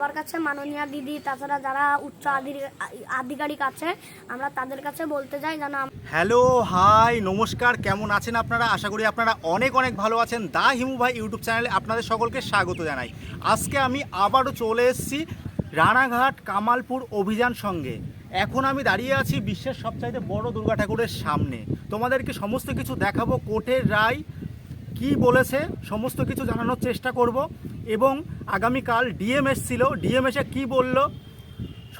আমার কাছে মাননীয় দিদি তাছাড়া যারা উচ্চ আধিকারিক আছে আমরা তাদের কাছে বলতে চাই যেন। হ্যালো হাই নমস্কার, কেমন আছেন আপনারা? আশা করি আপনারা অনেক অনেক ভালো আছেন। দা হিমু ভাই ইউটিউব চ্যানেলে আপনাদের সকলকে স্বাগত জানাই। আজকে আমি আবারও চলে এসেছি রানাঘাট কামালপুর অভিযান সঙ্গে। এখন আমি দাঁড়িয়ে আছি বিশ্বের সবচাইতে বড় দুর্গা ঠাকুরের সামনে। তোমাদেরকে সমস্ত কিছু দেখাবো, কোর্টের রায় কি বলেছে সমস্ত কিছু জানানোর চেষ্টা করব, এবং আগামীকাল ডিএম এসছিল, ডিএম এসে কী বললো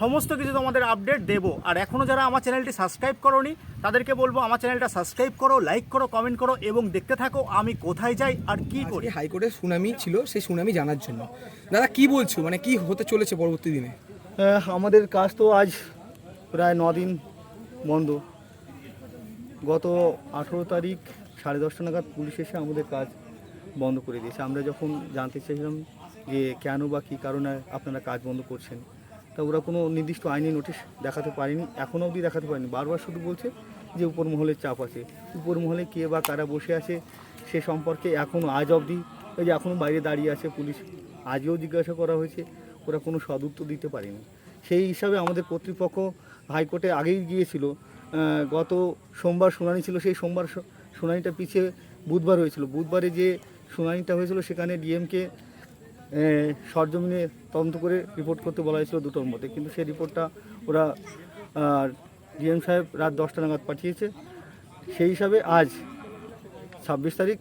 সমস্ত কিছু তোমাদের আপডেট দেব। আর এখনও যারা আমার চ্যানেলটি সাবস্ক্রাইব করোনি তাদেরকে বলবো আমার চ্যানেলটা সাবস্ক্রাইব করো, লাইক করো, কমেন্ট করো এবং দেখতে থাকো আমি কোথায় যাই আর কি করি। হাইকোর্টের শুনানি ছিল, সেই শুনানি জানার জন্য দাদা কি বলছো, মানে কি হতে চলেছে পরবর্তী দিনে? আমাদের কাজ তো আজ প্রায় 9 দিন বন্ধ। গত 18 তারিখ 10:30 নাগাদ পুলিশ এসে আমাদের কাজ বন্ধ করে দিয়েছে। আমরা যখন জানতে চাইছিলাম যে কেন বা কী কারণে আপনারা কাজ বন্ধ করছেন, তা ওরা কোনো নির্দিষ্ট আইনি নোটিশ দেখাতে পারেনি, এখনও অবধি দেখাতে পারেনি। বারবার শুধু বলছে যে উপর মহলের চাপ আছে। উপর মহলে কে বা কারা বসে আছে সে সম্পর্কে এখনও আজ অবধি, ওই যে এখনও বাইরে দাঁড়িয়ে আছে পুলিশ, আজও জিজ্ঞাসা করা হয়েছে, ওরা কোনো সদুত্তর দিতে পারেনি। সেই হিসাবে আমাদের কর্তৃপক্ষ হাইকোর্টে আগেই গিয়েছিল। গত সোমবার শুনানি ছিল, সেই সোমবার শুনানিটা পিছিয়ে বুধবার হয়েছিল। বুধবারে যে শুনানিটা হয়েছিল সেখানে ডিএমকে সরজমিনে তদন্ত করে রিপোর্ট করতে বলা হয়েছিল 2টোর মধ্যে, কিন্তু সেই রিপোর্টটা ওরা ডিএম সাহেব রাত 10টা নাগাদ পাঠিয়েছে। সেই হিসাবে আজ 26 তারিখ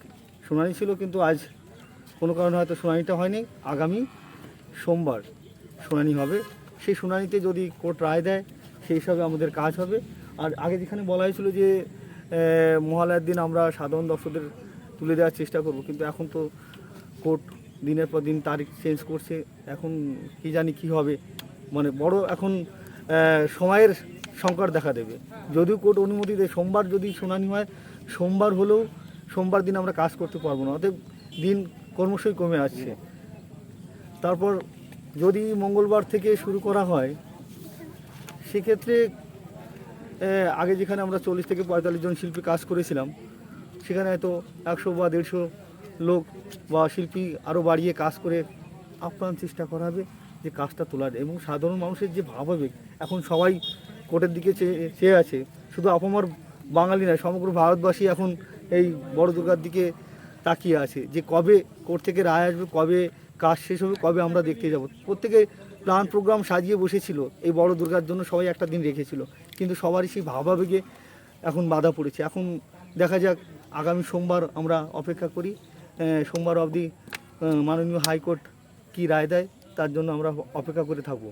শুনানি ছিল, কিন্তু আজ কোনো কারণে হয়তো শুনানিটা হয়নি। আগামী সোমবার শুনানি হবে। সেই শুনানিতে যদি কোর্ট রায় দেয় সেই হিসাবে আমাদের কাজ হবে। আর আগে যেখানে বলা হয়েছিল যে মহালয়ার দিন আমরা সাধারণ দর্শকদের তুলে দেওয়ার চেষ্টা করব, কিন্তু এখন তো কোর্ট দিনের পর দিন তারিখ চেঞ্জ করছে। এখন কি জানি কি হবে, মানে বড় এখন সময়ের সংকট দেখা দেবে। যদিও কোর্ট অনুমতি দেয় সোমবার যদি শুনানি হয়, সোমবার হলেও সোমবার দিন আমরা কাজ করতে পারবো না, অতএব দিন ক্রমশই কমে আসছে। তারপর যদি মঙ্গলবার থেকে শুরু করা হয় সেক্ষেত্রে আগে যেখানে আমরা 40 থেকে 45 জন শিল্পী কাজ করেছিলাম, সেখানে হয়তো 100 বা 150 লোক বা শিল্পী আরও বাড়িয়ে কাজ করে আপ্রাণ চেষ্টা করা হবে যে কাজটা তোলার। এবং সাধারণ মানুষের যে ভাবাবেগ, এখন সবাই কোর্টের দিকে চেয়ে আছে। শুধু আপামর বাঙালি নয়, সমগ্র ভারতবাসী এখন এই বড় দুর্গার দিকে তাকিয়ে আছে যে কবে কোর্ট থেকে রায় আসবে, কবে কাজ শেষ হবে, কবে আমরা দেখতে যাব। প্রত্যেকে প্ল্যান প্রোগ্রাম সাজিয়ে বসেছিল এই বড় দুর্গার জন্য, সবাই একটা দিন রেখেছিল, কিন্তু সবারই সেই ভাবাবেগে এখন বাধা পড়েছে। এখন দেখা যাক, আগামী সোমবার আমরা অপেক্ষা করি। সোমবার অবধি মাননীয় হাইকোর্ট কি রায় দেয় তার জন্য আমরা অপেক্ষা করে থাকব।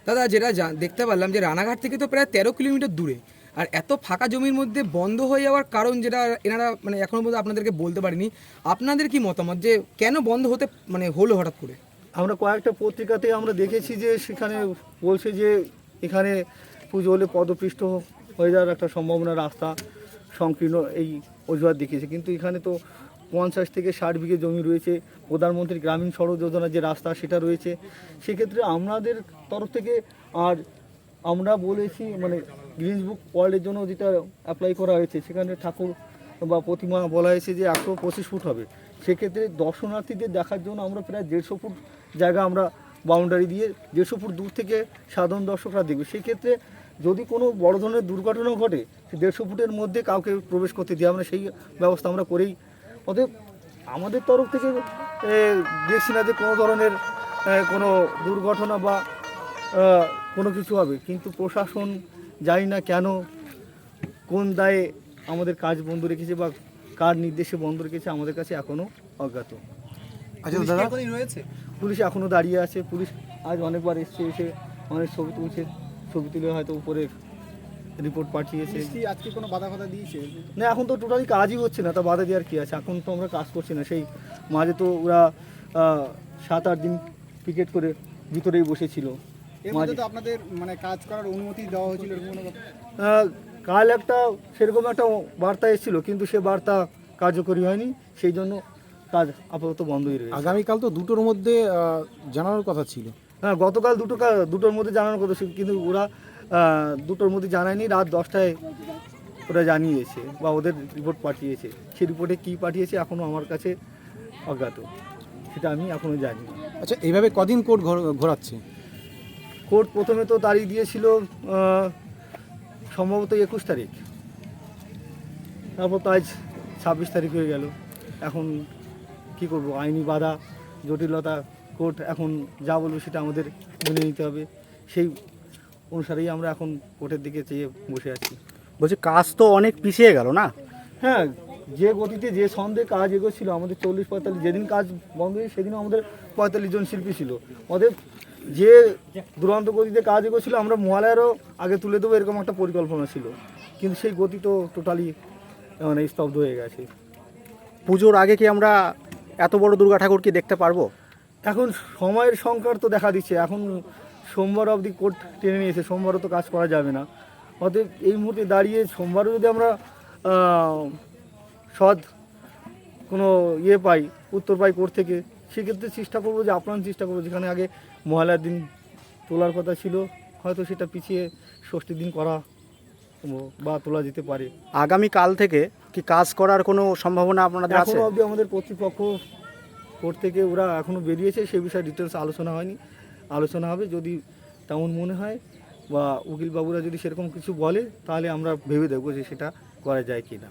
দাদা যেটা দেখতে পারলাম যে রানাঘাট থেকে তো প্রায় 13 কিলোমিটার দূরে, আর এত ফাঁকা জমির মধ্যে বন্ধ হয়ে যাওয়ার কারণ যেটা এনারা মানে এখনো পর্যন্ত আপনাদেরকে বলতে পারেনি, আপনাদের কি মতামত যে কেন বন্ধ হতে মানে হলো হঠাৎ করে? আমরা কয়েকটা পত্রিকাতে আমরা দেখেছি যে সেখানে বলছে যে এখানে পুজো হলে পদপৃষ্ঠ হয়ে যাওয়ার একটা সম্ভাবনা, রাস্তা সংকীর্ণ, এই অজুহাত দেখিয়েছে। কিন্তু এখানে তো 50 থেকে 60 বিঘে জমি রয়েছে, প্রধানমন্ত্রী গ্রামীণ সড়ক যোজনার যে রাস্তা সেটা রয়েছে। সেক্ষেত্রে আমাদের তরফ থেকে আর আমরা বলেছি, মানে গ্রিনস বুক ওয়ার্ল্ডের জন্য যেটা অ্যাপ্লাই করা হয়েছে, সেখানে ঠাকুর বা প্রতিমা বলা হয়েছে যে 125 ফুট হবে। সেক্ষেত্রে দর্শনার্থীদের দেখার জন্য আমরা প্রায় 150 ফুট জায়গা আমরা বাউন্ডারি দিয়ে 150 ফুট দূর থেকে সাধারণ দর্শকরা দেখবে। সেক্ষেত্রে যদি কোনো বড় ধরনের দুর্ঘটনাও ঘটে, 150 ফুটের মধ্যে কাউকে প্রবেশ করতে দিয়ে আমরা সেই ব্যবস্থা আমরা করেই। অতএব আমাদের তরফ থেকে দেখছি না যে কোনো ধরনের কোনো দুর্ঘটনা বা কোনো কিছু হবে, কিন্তু প্রশাসন জানি না কেন কোন দায়ে আমাদের কাজ বন্ধ রেখেছে বা কার নির্দেশে বন্ধ রেখেছে আমাদের কাছে এখনও অজ্ঞাত। আচ্ছা দাদা রয়েছে, পুলিশ এখনও দাঁড়িয়ে আছে। পুলিশ আজ অনেকবার এসছে, এসে অনেক ছবি তুলছে, ছবি তুলে হয়তো উপরে রিপোর্ট পাঠিয়েছে। আজকে কোনো বাধা দিয়েছে না, এখন তো টোটালি কাজই হচ্ছে না, তা বাধা দেওয়ার কী আছে? এখন তো আমরা কাজ করছি না। সেই মাঝে তো ওরা 7-8 দিন পিকেট করে ভিতরেই বসেছিল। আপনাদের মানে কাজ করার অনুমতি দেওয়া হয়েছিল? কাল একটা সেরকম একটা বার্তা এসেছিল, কিন্তু সে বার্তা কার্যকরী হয়নি, সেই জন্য কাজ আপাতত বন্ধই রয়েছে। আগামীকাল তো 2টোর মধ্যে জানানোর কথা ছিল। হ্যাঁ, গতকাল 2টোর মধ্যে জানানোর কথা ছিল, কিন্তু ওরা 2টোর মধ্যে জানায়নি। রাত 10টায় ওরা জানিয়েছে বা ওদের রিপোর্ট পাঠিয়েছে। সেই রিপোর্টে কী পাঠিয়েছে এখনও আমার কাছে অজ্ঞাত, সেটা আমি এখনও জানি না। আচ্ছা, এইভাবে কদিন কোর্ট ঘোরাচ্ছে? কোর্ট প্রথমে তো তারিখ দিয়েছিল সম্ভবত 21 তারিখ, তারপর তো আজ 26 তারিখ হয়ে গেল। এখন কি করব, আইনি বাধা জটিলতা, কোর্ট এখন যা বলবে সেটা আমাদের মেনে নিতে হবে। সেই অনুসারেই আমরা এখন কোর্টের দিকে চেয়ে বসে আছি। বলছি কাজ তো অনেক পিছিয়ে গেল না? হ্যাঁ, যে গতিতে যে ছন্দে কাজ এগোচ্ছিল, আমাদের 40-45 যেদিন কাজ বন্ধ হয়েছে সেদিনও আমাদের 45 জন শিল্পী ছিল। ওদের যে দুরন্ত গতিতে কাজ এগোচ্ছিল, আমরা মহালয়ারও আগে তুলে দেবো এরকম একটা পরিকল্পনা ছিল, কিন্তু সেই গতি তো টোটালি মানে স্তব্ধ হয়ে গেছে। পুজোর আগে কি আমরা এত বড় দুর্গা ঠাকুর কি দেখতে পারবো? এখন সময়ের সংকট তো দেখা দিচ্ছে। এখন সোমবার অবধি কোর্ট টেনে নিয়েছে, সোমবারও তো কাজ করা যাবে না। অতএব এই মুহূর্তে দাঁড়িয়ে সোমবারও যদি আমরা সৎ কোনো পাই, উত্তর পাই কোর্ট থেকে, সেক্ষেত্রে চেষ্টা করবো যে আপ্রাণ চেষ্টা করবো, যেখানে আগে মহালয়ার দিন তোলার কথা ছিল হয়তো সেটা পিছিয়ে ষষ্ঠীর দিন করা বা তোলা যেতে পারে। আগামী কাল থেকে কি কাজ করার কোনো সম্ভাবনা আপনাদের আছে? এখনও অবধি আমাদের কর্তৃপক্ষ কোর্ট থেকে ওরা এখনও বেরিয়েছে, সে বিষয়ে ডিটেলস আলোচনা হয়নি, আলোচনা হবে। যদি তেমন মনে হয় বা উকিল বাবুরা যদি সেরকম কিছু বলে, তাহলে আমরা ভেবে দেখবো যে সেটা করা যায় কি না।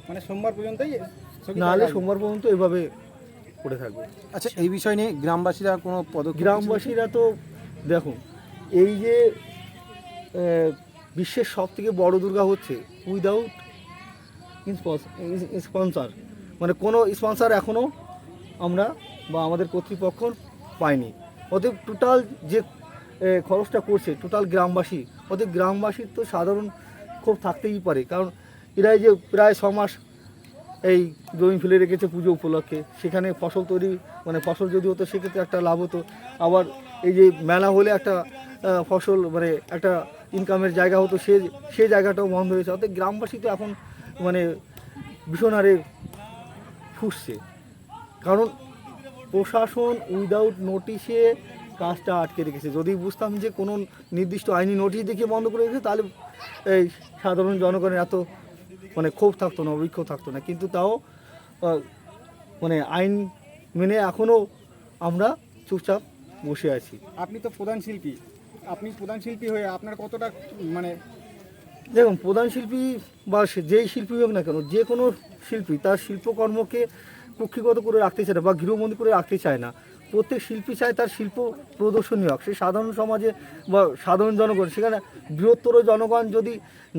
মানে সোমবার পর্যন্তই? নাহলে সোমবার পর্যন্ত এভাবে পড়ে থাকবে। আচ্ছা, এই বিষয় নিয়ে গ্রামবাসীরা কোনো পদক্ষেপ? গ্রামবাসীরা তো দেখুন, এই যে বিশ্বের সব থেকে বড় দুর্গা হচ্ছে উইদাউট স্পন্সর, মানে কোনো স্পন্সর এখনও আমরা বা আমাদের কর্তৃপক্ষ পাইনি। ওদের টোটাল যে খরচটা করছে টোটাল গ্রামবাসী, ওদের গ্রামবাসীর তো সাধারণ ক্ষোভ থাকতেই পারে, কারণ এরাই যে প্রায় 6 মাস এই জমি ফেলে রেখেছে পুজো উপলক্ষে, সেখানে ফসল তৈরি মানে ফসল যদি হতো সেক্ষেত্রে একটা লাভ হতো। আবার এই যে মেলা হলে একটা ফসল মানে একটা ইনকামের জায়গা হতো, সে জায়গাটাও বন্ধ হয়েছে। অর্থাৎ গ্রামবাসী তো এখন মানে ভীষণ হারে ফুসছে, কারণ প্রশাসন উইদাউট নোটিশে কাজটা আটকে রেখেছে। যদি বুঝতাম যে কোনো নির্দিষ্ট আইনি নোটিশ দেখিয়ে বন্ধ করে রেখেছে, তাহলে এই সাধারণ জনগণের এত মানে ক্ষোভ থাকতো না, অবিক্ষোভ থাকতো না। কিন্তু তাও মানে আইন মেনে এখনও আমরা চুপচাপ বসে আছি। আপনি তো প্রধান শিল্পী, আপনি প্রধান শিল্পী হয়ে আপনার কতটা মানে? দেখুন, প্রধান শিল্পী বা যেই শিল্পী হোক না কেন, যে কোনো শিল্পী তার শিল্পকর্মকে কক্ষিগত করে রাখতে চায় না বা গৃহবন্দী করে রাখতে চায় না। প্রত্যেক শিল্পী চায় তার শিল্প প্রদর্শনী হোক, সে সাধারণ সমাজে বা সাধারণ জনগণ, সেখানে বৃহত্তর জনগণ যদি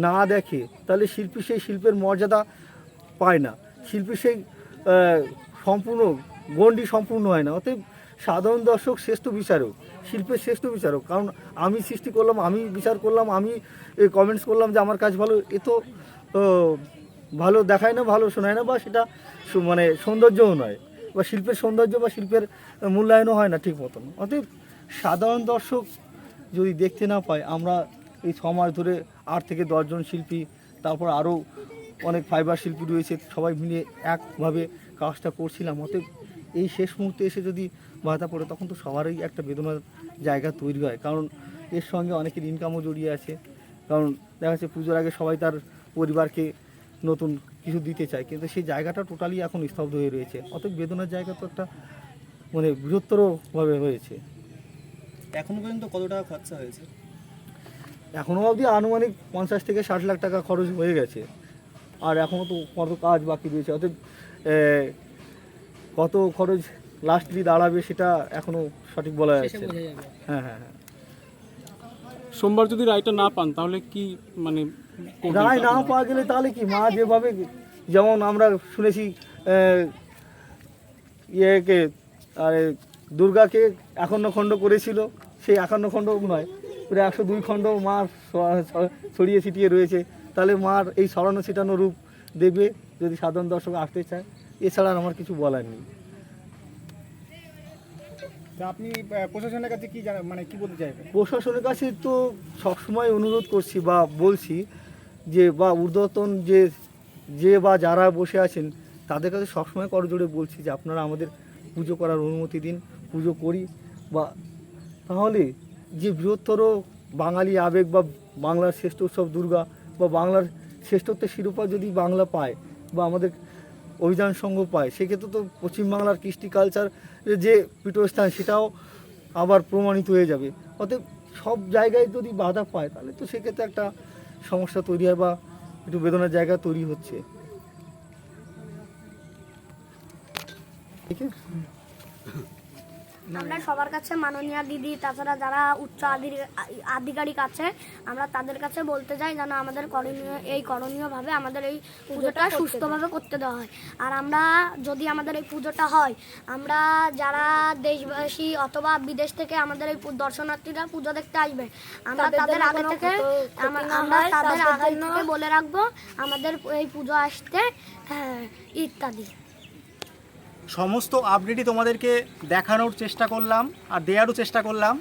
না দেখে তাহলে শিল্পী সেই শিল্পের মর্যাদা পায় না, শিল্পী সেই সম্পূর্ণ গণ্ডি সম্পূর্ণ হয় না। অতএব সাধারণ দর্শক শ্রেষ্ঠ বিচারক, শিল্পের শ্রেষ্ঠ বিচারক। কারণ আমি সৃষ্টি করলাম, আমি বিচার করলাম, আমি কমেন্টস করলাম যে আমার কাজ ভালো, এ তো ভালো দেখায় না, ভালো শোনায় না, বা সেটা মানে সৌন্দর্যও নয়, বা শিল্পের সৌন্দর্য বা শিল্পের মূল্যায়নও হয় না ঠিক মতন। অতএব সাধারণ দর্শক যদি দেখতে না পায়, আমরা এই 6 মাস ধরে 8 থেকে 10 জন শিল্পী, তারপর আরও অনেক ফাইবার শিল্পী রয়েছে, সবাই মিলে একভাবে কাজটা করছিলাম। অতএব এই শেষ মুহূর্তে এসে যদি বাধা পড়ে, তখন তো সবারই একটা বেদনার জায়গা তৈরি হয়, কারণ এর সঙ্গে অনেকের ইনকামও জড়িয়ে আছে। কারণ দেখা যাচ্ছে পুজোর আগে সবাই তার পরিবারকে নতুন কিছু দিতে চায়, কিন্তু সেই জায়গাটা টোটালি এখন স্তব্ধ হয়ে রয়েছে। অতএব বেদনার জায়গা তো একটা মানে বৃহত্তরভাবে হয়েছে। এখনো পর্যন্ত কত টাকা খরচা হয়েছে? এখনও অবধি আনুমানিক 50 থেকে 60 লাখ টাকা খরচ হয়ে গেছে, আর এখনও তো কত কাজ বাকি রয়েছে। অতএব কত খরচ লাস্টলি দাঁড়াবে সেটা এখনও সঠিক বলা যাচ্ছে না। হ্যাঁ হ্যাঁ হ্যাঁ, সোমবার যদি রায়টা না পান তাহলে কি মানে রায় না পাওয়া গেলে তাহলে কি, মা যেভাবে, যেমন আমরা শুনেছি ইয়েকে আর দুর্গাকে 51 খণ্ড করেছিল, সেই 51 খণ্ড নয়, প্রায় 102 খণ্ড মার ছড়িয়ে ছিটিয়ে রয়েছে। তাহলে মার এই ছড়ানো ছিটানো রূপ দেবে যদি সাধারণ দর্শক আসতে চায়। এছাড়া আর আমার কিছু বলার নেই। তা আপনি প্রশাসনের কাছে কি জানেন, মানে কি বলতে চাইবেন? প্রশাসনের কাছে তো সবসময় অনুরোধ করছি বা বলছি যে, বা ঊর্ধ্বতন যে বা যারা বসে আছেন তাদের কাছে সবসময় করজোড়ে বলছি যে আপনারা আমাদের পুজো করার অনুমতি দিন, পুজো করি। বা তাহলে যে বৃহত্তর বাঙালি আবেগ বা বাংলার শ্রেষ্ঠ উৎসব দুর্গা বা বাংলার শ্রেষ্ঠত্বের শিরোপা যদি বাংলা পায়, বা আমাদের অভিযান সঙ্গ পায়, সেক্ষেত্রে তো পশ্চিমবাংলার কৃষ্টি কালচার যে পীঠস্থান সেটাও আবার প্রমাণিত হয়ে যাবে। অতএব সব জায়গায় যদি বাধা পায় তাহলে তো সেক্ষেত্রে একটা সমস্যা তৈরি হয় বা একটু বেদনার জায়গা তৈরি হচ্ছে। ঠিক আছে, আমরা সবার কাছে মাননীয় দিদি তাছাড়া যারা উচ্চ আধিকারিক আছে আমরা তাদের কাছে বলতে চাই যেন আমাদের করণীয়ভাবে আমাদের এই পুজোটা সুস্থভাবে করতে দেওয়া হয়। আর আমরা যদি আমাদের এই পুজোটা হয়, আমরা যারা দেশবাসী অথবা বিদেশ থেকে আমাদের এই দর্শনার্থীরা পুজো দেখতে আসবে, আমরা তাদের আগে থেকে বলে রাখবো আমাদের এই পুজো আসতে ইত্যাদি। সমস্ত আপডেটই তোমাদেরকে দেখানোর চেষ্টা করলাম আর দেওয়ারও চেষ্টা করলাম।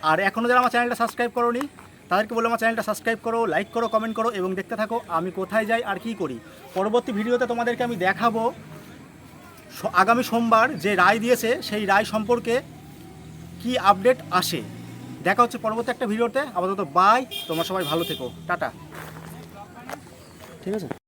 আর এখনও যারা আমার চ্যানেলটা সাবস্ক্রাইব করোনি তাদেরকে বলে আমার চ্যানেলটা সাবস্ক্রাইব করো, লাইক করো, কমেন্ট করো এবং দেখতে থাকো আমি কোথায় যাই আর কি করি। পরবর্তী ভিডিওতে তোমাদেরকে আমি দেখাবো আগামী সোমবার যে রায় দিয়েছে সেই রায় সম্পর্কে কি আপডেট আসে। দেখা হচ্ছে পরবর্তী একটা ভিডিওতে। আপাতত বাই, তোমরা সবাই ভালো থেকো, টাটা। ঠিক আছে।